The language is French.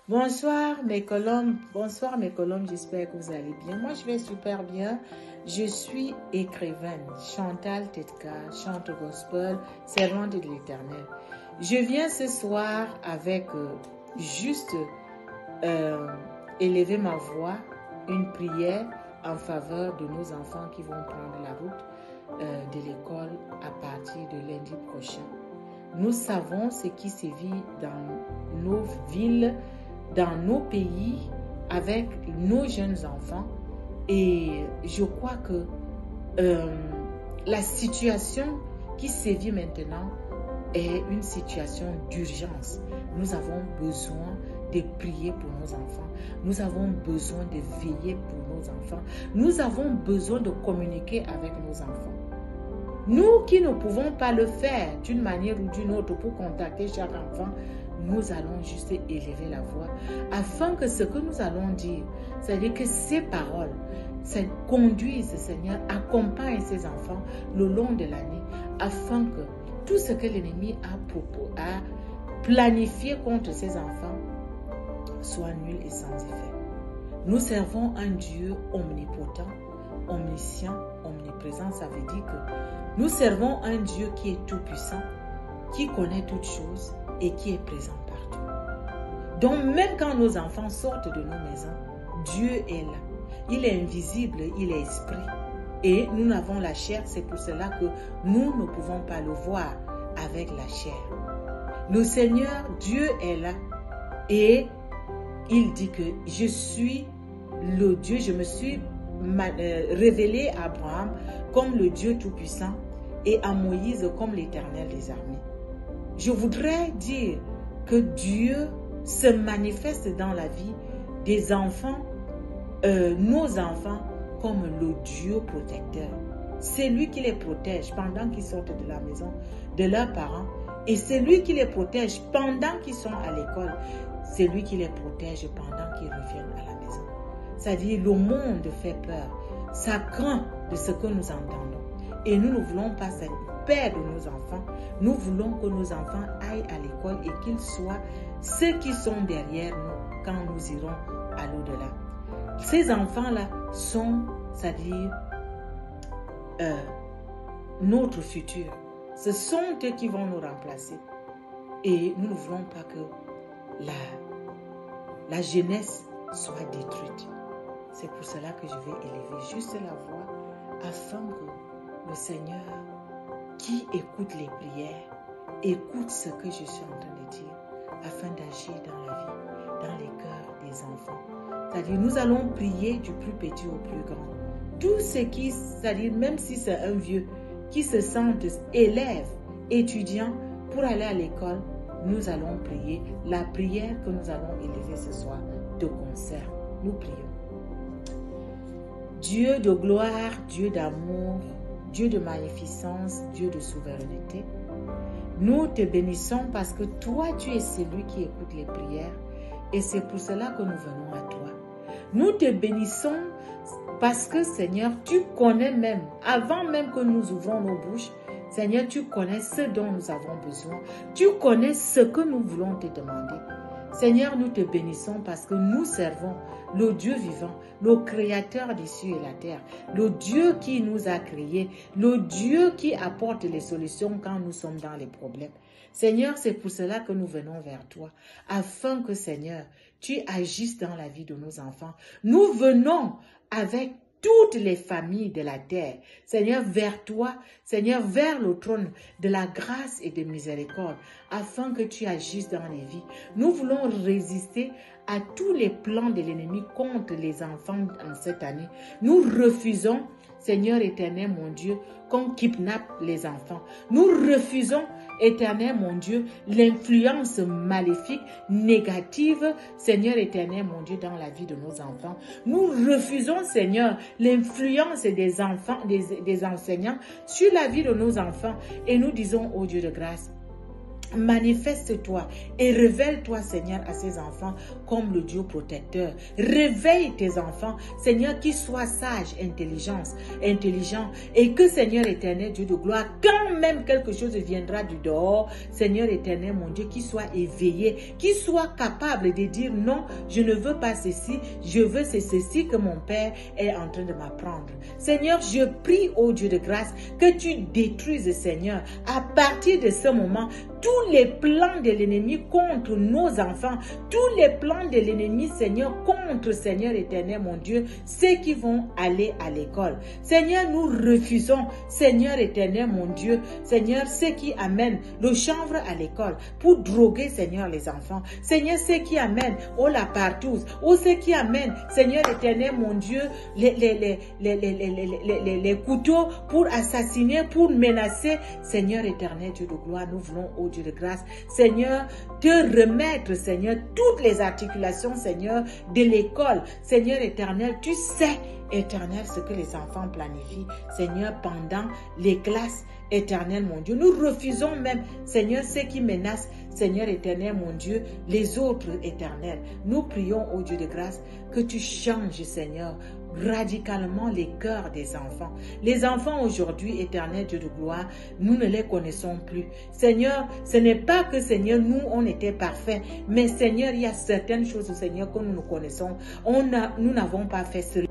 Bonsoir mes colombes, j'espère que vous allez bien. Moi je vais super bien. Je suis écrivaine, Chantal Tetka, chante gospel, servante de l'Éternel. Je viens ce soir avec juste élever ma voix, une prière en faveur de nos enfants qui vont prendre la route de l'école à partir de lundi prochain. Nous savons ce qui se vit dans nos villes, dans nos pays, avec nos jeunes enfants. Et je crois que la situation qui se vit maintenant est une situation d'urgence. Nous avons besoin de prier pour nos enfants. Nous avons besoin de veiller pour nos enfants. Nous avons besoin de communiquer avec nos enfants. Nous qui ne pouvons pas le faire d'une manière ou d'une autre pour contacter chaque enfant, nous allons juste élever la voix afin que ce que nous allons dire, c'est-à-dire que ces paroles, ça conduise, Seigneur, accompagne ces enfants le long de l'année afin que tout ce que l'ennemi a planifié contre ces enfants soit nul et sans effet. Nous servons un Dieu omnipotent, omniscient, omniprésent. Ça veut dire que nous servons un Dieu qui est tout-puissant, qui connaît toutes choses et qui est présent partout. Donc même quand nos enfants sortent de nos maisons, Dieu est là. Il est invisible, il est esprit. Et nous n'avons la chair, c'est pour cela que nous ne pouvons pas le voir avec la chair. Le Seigneur, Dieu est là. Et il dit que je suis le Dieu, je me suis révélé à Abraham comme le Dieu tout-puissant et à Moïse comme l'Éternel des armées. Je voudrais dire que Dieu se manifeste dans la vie des enfants, nos enfants, comme le Dieu protecteur. C'est lui qui les protège pendant qu'ils sortent de la maison de leurs parents et c'est lui qui les protège pendant qu'ils sont à l'école. C'est lui qui les protège pendant qu'ils reviennent à la maison. C'est-à-dire le monde fait peur. Ça craint de ce que nous entendons. Et nous ne voulons pas perdre nos enfants. Nous voulons que nos enfants aillent à l'école et qu'ils soient ceux qui sont derrière nous quand nous irons à l'au-delà. Ces enfants-là sont, c'est-à-dire notre futur. Ce sont eux qui vont nous remplacer. Et nous ne voulons pas que la jeunesse soit détruite. C'est pour cela que je vais élever juste la voix afin que le Seigneur qui écoute les prières, écoute ce que je suis en train de dire afin d'agir dans la vie, dans les cœurs des enfants. C'est-à-dire nous allons prier du plus petit au plus grand. Tout ce qui, c'est-à-dire même si c'est un vieux qui se sent élève, étudiant pour aller à l'école, nous allons prier la prière que nous allons élever ce soir de concert. Nous prions. Dieu de gloire, Dieu d'amour, Dieu de magnificence, Dieu de souveraineté, nous te bénissons parce que toi, tu es celui qui écoute les prières et c'est pour cela que nous venons à toi. Nous te bénissons parce que, Seigneur, tu connais même, avant même que nous ouvrons nos bouches, Seigneur, tu connais ce dont nous avons besoin. Tu connais ce que nous voulons te demander. Seigneur, nous te bénissons parce que nous servons le Dieu vivant, le créateur des cieux et la terre, le Dieu qui nous a créés, le Dieu qui apporte les solutions quand nous sommes dans les problèmes. Seigneur, c'est pour cela que nous venons vers toi, afin que, Seigneur, tu agisses dans la vie de nos enfants. Nous venons avec toutes les familles de la terre, Seigneur, vers toi, Seigneur, vers le trône de la grâce et de miséricorde, afin que tu agisses dans les vies. Nous voulons résister à tous les plans de l'ennemi contre les enfants en cette année. Nous refusons, Seigneur éternel, mon Dieu, qu'on kidnappe les enfants. Nous refusons, éternel, mon Dieu, l'influence maléfique, négative, Seigneur éternel, mon Dieu, dans la vie de nos enfants. Nous refusons, Seigneur, l'influence des enfants, des enseignants sur la vie de nos enfants. Et nous disons, ô Dieu de grâce, Manifeste-toi et révèle-toi, Seigneur, à ces enfants comme le Dieu protecteur. Réveille tes enfants, Seigneur, qu'ils soient sages, intelligents, et que, Seigneur éternel, Dieu de gloire, quand même quelque chose viendra du dehors, Seigneur éternel, mon Dieu, qu'ils soient éveillés, qu'ils soient capables de dire non, je ne veux pas ceci, je veux c'est ceci que mon Père est en train de m'apprendre. Seigneur, je prie, ô Dieu de grâce, que tu détruises, Seigneur, à partir de ce moment, tous les plans de l'ennemi contre nos enfants, tous les plans de l'ennemi, Seigneur, contre, Seigneur éternel, mon Dieu, ceux qui vont aller à l'école. Seigneur, nous refusons, Seigneur éternel, mon Dieu, Seigneur, ceux qui amènent le chanvre à l'école pour droguer, Seigneur, les enfants. Seigneur, ceux qui amènent, oh la partouze, ou ceux qui amènent, Seigneur éternel, mon Dieu, les couteaux pour assassiner, pour menacer, Seigneur éternel, Dieu de gloire, nous voulons, oh Dieu de grâce, Seigneur, te remettre, Seigneur, toutes les articulations, Seigneur, de l'école. Seigneur éternel, tu sais, éternel, ce que les enfants planifient, Seigneur, pendant les classes. Éternel, mon Dieu, nous refusons même, Seigneur, ceux qui menacent, Seigneur éternel, mon Dieu, les autres éternels. Nous prions, ô Dieu de grâce, que tu changes, Seigneur, radicalement les cœurs des enfants. Les enfants aujourd'hui, éternel Dieu de gloire, nous ne les connaissons plus. Seigneur, ce n'est pas que, Seigneur, nous, on était parfaits, mais Seigneur, il y a certaines choses, Seigneur, que nous connaissons. Nous n'avons pas fait cela.